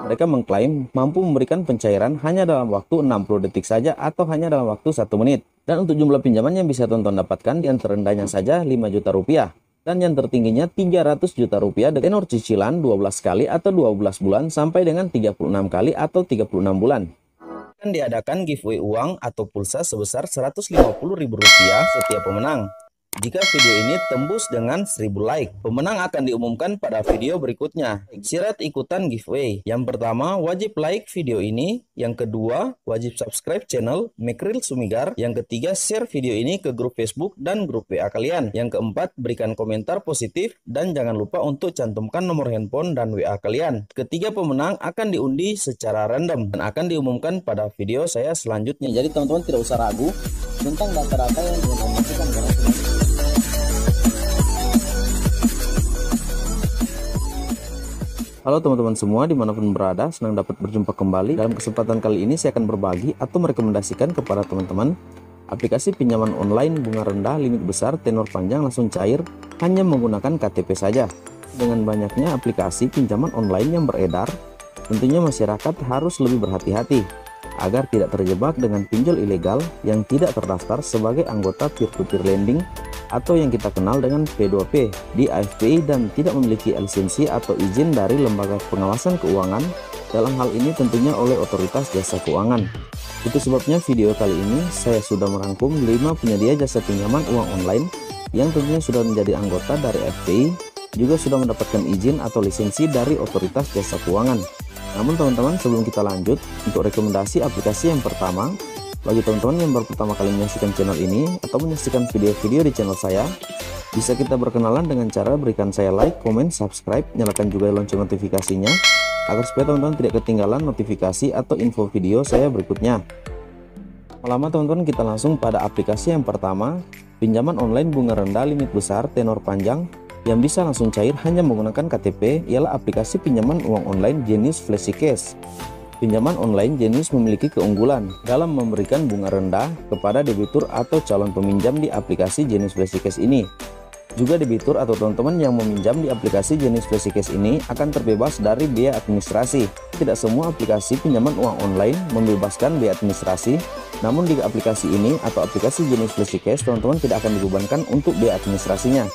mereka mengklaim mampu memberikan pencairan hanya dalam waktu 60 detik saja atau hanya dalam waktu 1 menit. Dan untuk jumlah pinjaman yang bisa teman-teman dapatkan, yang terendahnya saja 5 juta rupiah. Dan yang tertingginya 300 juta rupiah dengan tenor cicilan 12 kali atau 12 bulan sampai dengan 36 kali atau 36 bulan. Akan diadakan giveaway uang atau pulsa sebesar Rp150.000 setiap pemenang. Jika video ini tembus dengan 1000 like, pemenang akan diumumkan pada video berikutnya. Syarat ikutan giveaway: yang pertama, wajib like video ini. Yang kedua, wajib subscribe channel Mekril Sumigar. Yang ketiga, share video ini ke grup Facebook dan grup WA kalian. Yang keempat, berikan komentar positif dan jangan lupa untuk cantumkan nomor handphone dan WA kalian. Ketiga pemenang akan diundi secara random dan akan diumumkan pada video saya selanjutnya. Jadi teman-teman tidak usah ragu tentang data-data yang teman-teman masukkan karena Halo teman-teman semua, dimanapun berada, senang dapat berjumpa kembali. Dalam kesempatan kali ini saya akan berbagi atau merekomendasikan kepada teman-teman aplikasi pinjaman online bunga rendah, limit besar, tenor panjang, langsung cair hanya menggunakan KTP saja. Dengan banyaknya aplikasi pinjaman online yang beredar, tentunya masyarakat harus lebih berhati-hati agar tidak terjebak dengan pinjol ilegal yang tidak terdaftar sebagai anggota peer-to-peer lending atau yang kita kenal dengan P2P di AFPI dan tidak memiliki lisensi atau izin dari lembaga pengawasan keuangan, dalam hal ini tentunya oleh otoritas jasa keuangan. Itu sebabnya video kali ini saya sudah merangkum 5 penyedia jasa pinjaman uang online yang tentunya sudah menjadi anggota dari AFPI, juga sudah mendapatkan izin atau lisensi dari otoritas jasa keuangan. Namun teman-teman, sebelum kita lanjut untuk rekomendasi aplikasi yang pertama, bagi teman-teman yang baru pertama kali menyaksikan channel ini atau menyaksikan video-video di channel saya, bisa kita berkenalan dengan cara berikan saya like, komen, subscribe, nyalakan juga lonceng notifikasinya agar supaya teman-teman tidak ketinggalan notifikasi atau info video saya berikutnya. Lama teman-teman, kita langsung pada aplikasi yang pertama, pinjaman online bunga rendah, limit besar, tenor panjang yang bisa langsung cair hanya menggunakan KTP, ialah aplikasi pinjaman uang online jenis FlexiCash. Pinjaman online jenis memiliki keunggulan dalam memberikan bunga rendah kepada debitur atau calon peminjam di aplikasi jenis FlexiCash ini. Juga debitur atau teman-teman yang meminjam di aplikasi jenis FlexiCash ini akan terbebas dari biaya administrasi. Tidak semua aplikasi pinjaman uang online membebaskan biaya administrasi, namun di aplikasi ini atau aplikasi jenis FlexiCash teman-teman tidak akan dibebankan untuk biaya administrasinya.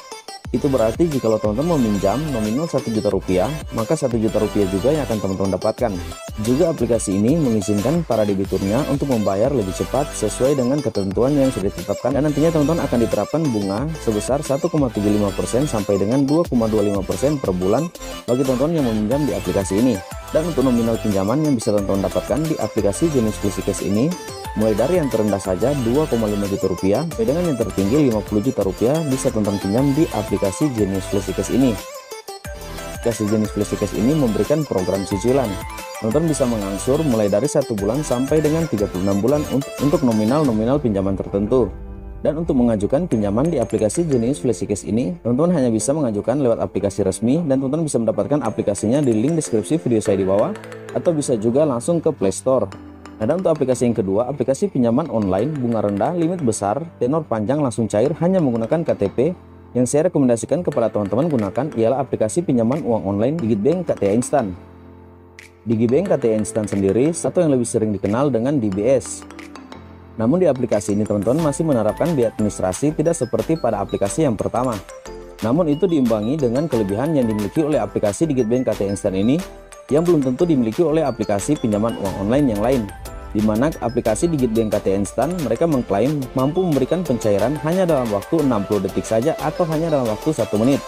Itu berarti jika teman-teman meminjam nominal 1 juta rupiah, maka 1 juta rupiah juga yang akan teman-teman dapatkan. Juga aplikasi ini mengizinkan para debiturnya untuk membayar lebih cepat sesuai dengan ketentuan yang sudah ditetapkan, dan nantinya teman-teman akan diterapkan bunga sebesar 1,75% sampai dengan 2,25% per bulan bagi teman-teman yang meminjam di aplikasi ini. Dan untuk nominal pinjaman yang bisa teman-teman dapatkan di aplikasi jenis FlexiCash ini, mulai dari yang terendah saja 2,5 juta rupiah sampai dengan yang tertinggi 50 juta rupiah bisa teman-teman pinjam di aplikasi jenis FlexiCash ini. Aplikasi jenis FlexiCash ini memberikan program cicilan. Teman-teman bisa mengangsur mulai dari 1 bulan sampai dengan 36 bulan untuk nominal pinjaman tertentu. Dan untuk mengajukan pinjaman di aplikasi jenis FlexiCash ini, teman-teman hanya bisa mengajukan lewat aplikasi resmi dan teman-teman bisa mendapatkan aplikasinya di link deskripsi video saya di bawah, atau bisa juga langsung ke Play Store. Nah, dan untuk aplikasi yang kedua, aplikasi pinjaman online bunga rendah, limit besar, tenor panjang, langsung cair hanya menggunakan KTP, yang saya rekomendasikan kepada teman-teman gunakan ialah aplikasi pinjaman uang online Digibank KTA Instan. Digibank KTA Instan sendiri satu yang lebih sering dikenal dengan DBS. Namun di aplikasi ini teman-teman masih menerapkan biaya administrasi tidak seperti pada aplikasi yang pertama. Namun itu diimbangi dengan kelebihan yang dimiliki oleh aplikasi Digibank KTA Instan ini yang belum tentu dimiliki oleh aplikasi pinjaman uang online yang lain, di mana aplikasi Digibank KTA Instan mereka mengklaim mampu memberikan pencairan hanya dalam waktu 60 detik saja atau hanya dalam waktu 1 menit.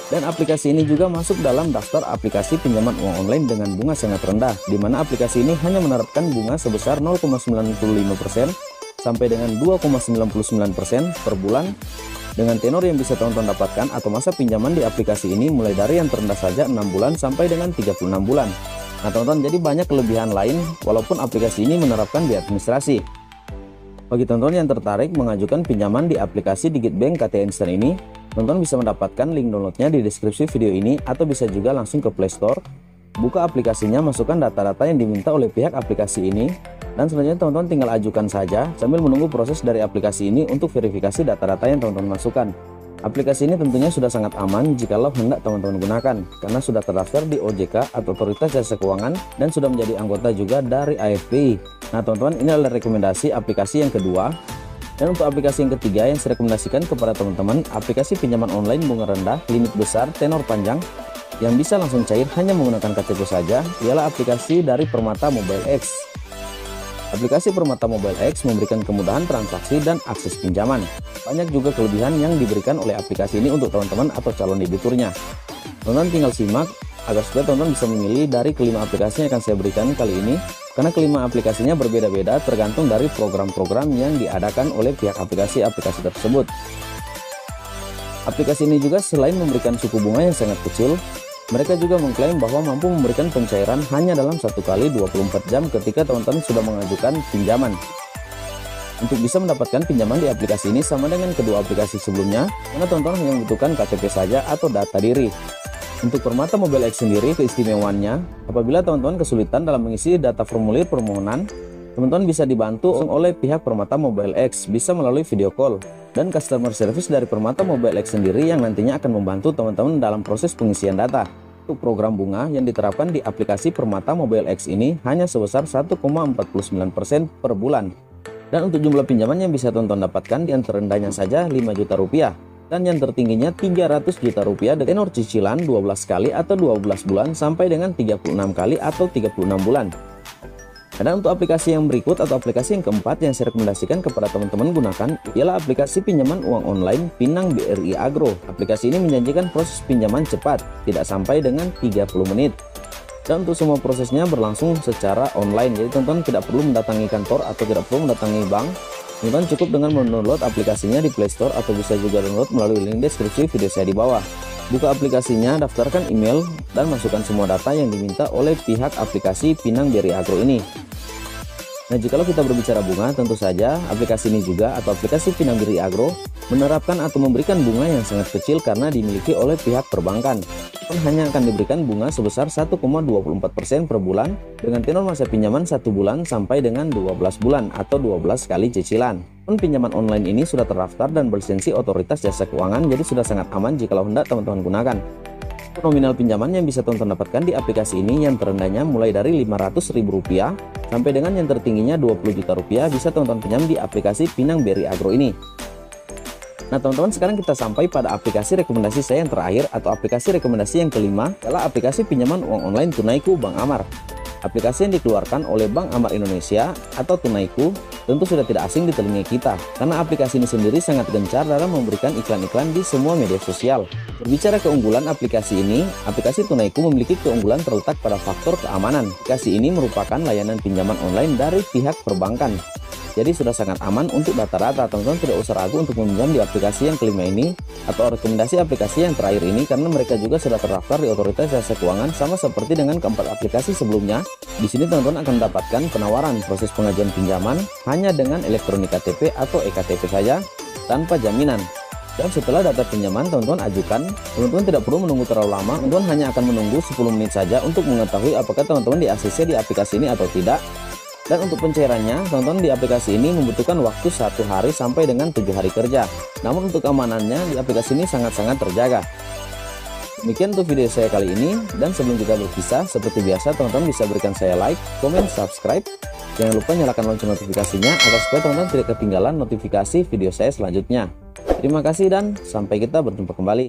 Dan aplikasi ini juga masuk dalam daftar aplikasi pinjaman uang online dengan bunga sangat rendah, di mana aplikasi ini hanya menerapkan bunga sebesar 0,95% sampai dengan 2,99% per bulan, dengan tenor yang bisa teman-teman dapatkan atau masa pinjaman di aplikasi ini mulai dari yang terendah saja 6 bulan sampai dengan 36 bulan. Nah teman-teman, jadi banyak kelebihan lain walaupun aplikasi ini menerapkan biaya administrasi. Bagi teman-teman yang tertarik mengajukan pinjaman di aplikasi Digibank KTA Instan ini, teman-teman bisa mendapatkan link downloadnya di deskripsi video ini, atau bisa juga langsung ke Play Store, buka aplikasinya, masukkan data-data yang diminta oleh pihak aplikasi ini, dan selanjutnya teman-teman tinggal ajukan saja sambil menunggu proses dari aplikasi ini untuk verifikasi data-data yang teman-teman masukkan. Aplikasi ini tentunya sudah sangat aman jikalau hendak teman-teman gunakan, karena sudah terdaftar di OJK atau Otoritas Jasa Keuangan dan sudah menjadi anggota juga dari AFPI. Nah teman-teman, ini adalah rekomendasi aplikasi yang kedua. Dan untuk aplikasi yang ketiga yang saya rekomendasikan kepada teman-teman, aplikasi pinjaman online bunga rendah, limit besar, tenor panjang, yang bisa langsung cair hanya menggunakan KTP saja, ialah aplikasi dari Permata Mobile X. Aplikasi Permata Mobile X memberikan kemudahan transaksi dan akses pinjaman. Banyak juga kelebihan yang diberikan oleh aplikasi ini untuk teman-teman atau calon debiturnya. Teman-teman tinggal simak agar supaya teman-teman bisa memilih dari kelima aplikasi yang akan saya berikan kali ini, karena kelima aplikasinya berbeda-beda tergantung dari program-program yang diadakan oleh pihak aplikasi-aplikasi tersebut. Aplikasi ini juga selain memberikan suku bunga yang sangat kecil, mereka juga mengklaim bahwa mampu memberikan pencairan hanya dalam 1 kali 24 jam ketika teman-teman sudah mengajukan pinjaman. Untuk bisa mendapatkan pinjaman di aplikasi ini sama dengan kedua aplikasi sebelumnya, karena teman-teman hanya membutuhkan KTP saja atau data diri. Untuk Permata Mobile X sendiri, keistimewaannya, apabila teman-teman kesulitan dalam mengisi data formulir permohonan, teman-teman bisa dibantu oleh pihak Permata Mobile X, bisa melalui video call. Dan customer service dari Permata Mobile X sendiri yang nantinya akan membantu teman-teman dalam proses pengisian data. Untuk program bunga yang diterapkan di aplikasi Permata Mobile X ini hanya sebesar 1,49% per bulan. Dan untuk jumlah pinjaman yang bisa teman-teman dapatkan, yang terendahnya saja 5 juta rupiah. Dan yang tertingginya 300 juta rupiah dengan tenor cicilan 12 kali atau 12 bulan sampai dengan 36 kali atau 36 bulan. Dan untuk aplikasi yang berikut atau aplikasi yang keempat yang saya rekomendasikan kepada teman-teman gunakan ialah aplikasi pinjaman uang online Pinang BRI Agro. Aplikasi ini menjanjikan proses pinjaman cepat, tidak sampai dengan 30 menit. Dan untuk semua prosesnya berlangsung secara online, jadi teman-teman tidak perlu mendatangi kantor atau tidak perlu mendatangi bank. Teman-teman cukup dengan mendownload aplikasinya di Play Store atau bisa juga download melalui link deskripsi video saya di bawah. Buka aplikasinya, daftarkan email, dan masukkan semua data yang diminta oleh pihak aplikasi Pinang BRI Agro ini. Nah, jikalau kita berbicara bunga, tentu saja aplikasi ini juga atau aplikasi Pinang BRI Agro menerapkan atau memberikan bunga yang sangat kecil karena dimiliki oleh pihak perbankan. Hanya akan diberikan bunga sebesar 1,24% per bulan dengan tenor masa pinjaman 1 bulan sampai dengan 12 bulan atau 12 kali cicilan. Pinjaman online ini sudah terdaftar dan berlisensi Otoritas Jasa Keuangan, jadi sudah sangat aman jikalau hendak teman-teman gunakan. Nominal pinjaman yang bisa teman-teman dapatkan di aplikasi ini yang terendahnya mulai dari Rp500.000 sampai dengan yang tertingginya Rp20 juta bisa teman-teman pinjam di aplikasi Pinang BRI Agro ini. Nah teman-teman, sekarang kita sampai pada aplikasi rekomendasi saya yang terakhir atau aplikasi rekomendasi yang kelima adalah aplikasi pinjaman uang online Tunaiku Bank Amar. Aplikasi yang dikeluarkan oleh Bank Amar Indonesia atau Tunaiku tentu sudah tidak asing di telinga kita, karena aplikasi ini sendiri sangat gencar dalam memberikan iklan-iklan di semua media sosial. Berbicara keunggulan aplikasi ini, aplikasi Tunaiku memiliki keunggulan terletak pada faktor keamanan. Aplikasi ini merupakan layanan pinjaman online dari pihak perbankan. Jadi sudah sangat aman untuk data-data. Teman-teman tidak usah ragu untuk meminjam di aplikasi yang kelima ini atau rekomendasi aplikasi yang terakhir ini, karena mereka juga sudah terdaftar di Otoritas Jasa Keuangan sama seperti dengan keempat aplikasi sebelumnya. Di sini teman-teman akan mendapatkan penawaran proses pengajuan pinjaman hanya dengan elektronik KTP atau eKTP saja tanpa jaminan. Dan setelah data pinjaman teman-teman ajukan, teman-teman tidak perlu menunggu terlalu lama. Teman-teman hanya akan menunggu 10 menit saja untuk mengetahui apakah teman-teman di ACC di aplikasi ini atau tidak. Dan untuk pencairannya, teman-teman di aplikasi ini membutuhkan waktu 1 hari sampai dengan 7 hari kerja. Namun untuk keamanannya di aplikasi ini sangat-sangat terjaga. Demikian untuk video saya kali ini, dan sebelum kita berpisah, seperti biasa teman-teman bisa berikan saya like, komen, subscribe. Jangan lupa nyalakan lonceng notifikasinya agar supaya teman-teman tidak ketinggalan notifikasi video saya selanjutnya. Terima kasih dan sampai kita berjumpa kembali.